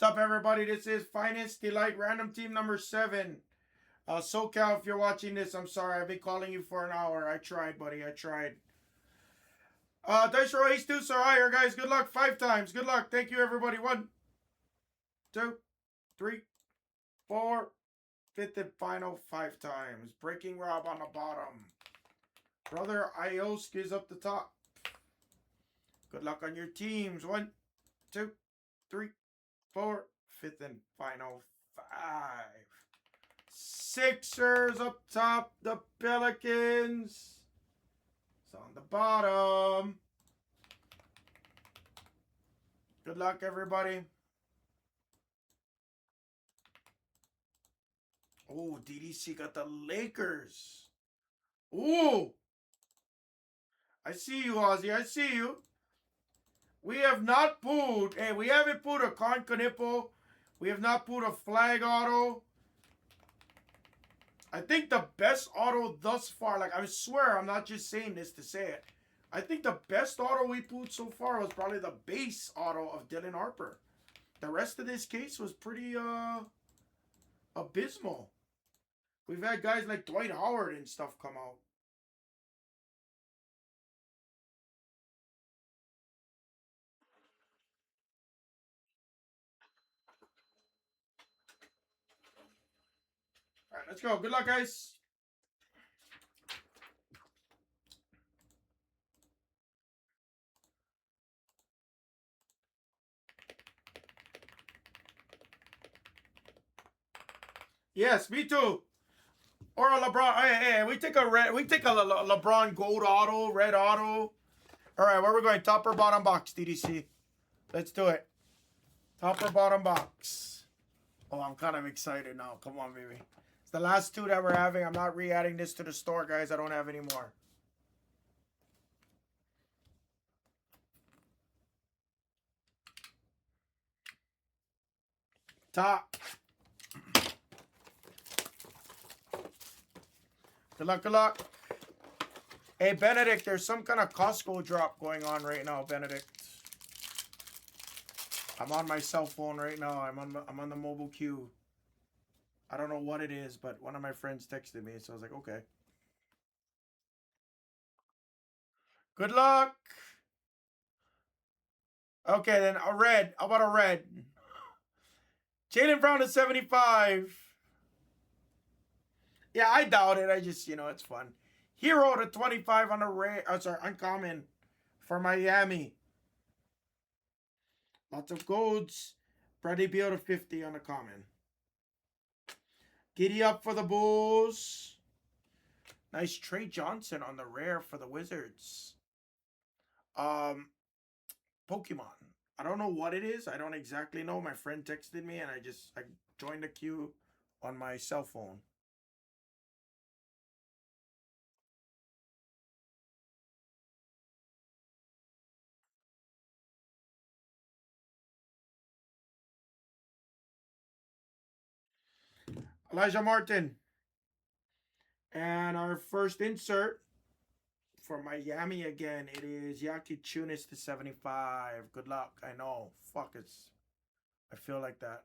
What's up, everybody? This is Finest Delight Random Team number 7. SoCal, if you're watching this, I'm sorry. I've been calling you for an hour. I tried, buddy. I tried. Dice roll ace deuce or higher, guys. Good luck 5 times. Good luck. Thank you, everybody. 1, 2, 3, 4. Fifth and final 5 times. Breaking Rob on the bottom. Brother Iosk is up the top. Good luck on your teams. 1, 2, 3, 4. Fifth and final 5. Sixers up top. The Pelicans. It's on the bottom. Good luck, everybody. Oh, DDC got the Lakers. Ooh. I see you, Ozzy. I see you. We have not pulled. Hey, we haven't pulled a Con Canipo. We have not pulled a flag auto. I think the best auto thus far, like I swear I'm not just saying this to say it. I think the best auto we pulled so far was probably the base auto of Dylan Harper. The rest of this case was pretty abysmal. We've had guys like Dwight Howard and stuff come out. All right, let's go. Good luck, guys. Yes, me too. Or a LeBron. Hey, we take a red. We take a LeBron gold auto, red auto. All right, where are we going? Top or bottom box, DDC? Let's do it. Top or bottom box? Oh, I'm kind of excited now. Come on, baby. It's the last 2 that we're having. I'm not re-adding this to the store, guys. I don't have any more. Top. Good luck, good luck. Hey, Benedict, there's some kind of Costco drop going on right now, Benedict. I'm on my cell phone right now. I'm on the mobile queue. I don't know what it is, but one of my friends texted me, so I was like, okay. Good luck. Okay, then a red. How about a red? Jaylen Brown to 75. Yeah, I doubt it. I just, it's fun. Hero to 25 on the rare. Oh, sorry, uncommon for Miami. Lots of golds. Bradley Beal to 50 on the common. Giddy up for the Bulls. Nice Trey Johnson on the rare for the Wizards. Pokemon. I don't know what it is. I don't exactly know. My friend texted me and I joined the queue on my cell phone. Elijah Martin. And our first insert for Miami again, it is Yaki Tunis to 75. Good luck. I know. Fuck, I feel like that.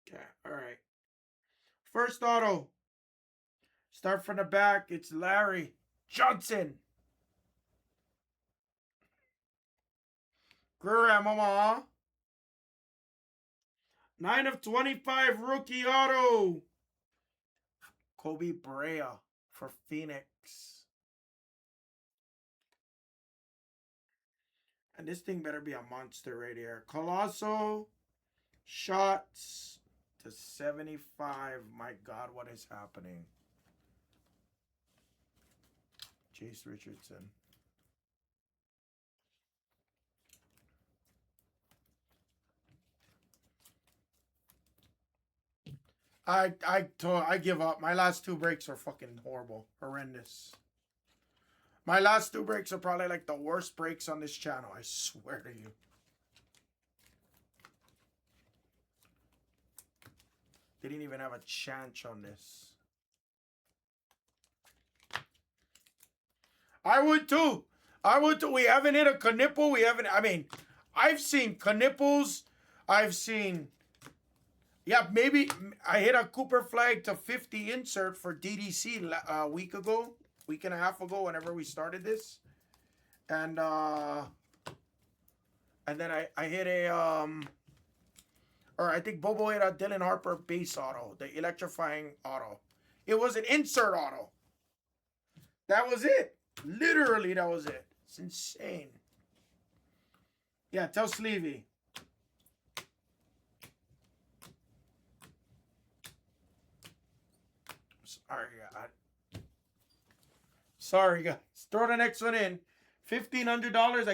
Okay, all right. First auto. Start from the back. It's Larry Johnson. Graham Omaha. 9 of 25 rookie auto. Kobe Brea for Phoenix. And this thing better be a monster right here. Colosso. Shots to 75. My God, what is happening? Chase Richardson. I give up. My last 2 breaks are fucking horrible. Horrendous. My last 2 breaks are probably like the worst breaks on this channel. I swear to you. They didn't even have a chance on this. I would too. We haven't hit a Knipple. We haven't, I've seen Knipples. I've seen, yeah, maybe I hit a Cooper flag to 50 insert for DDC a week ago, week and a half ago, whenever we started this. And then I hit a, or I think Bobo hit a Dylan Harper base auto, the electrifying auto. It was an insert auto. That was it. Literally, that was it. It's insane. Yeah, tell Sleevey. Sorry, guys. Throw the next one in. $1,500.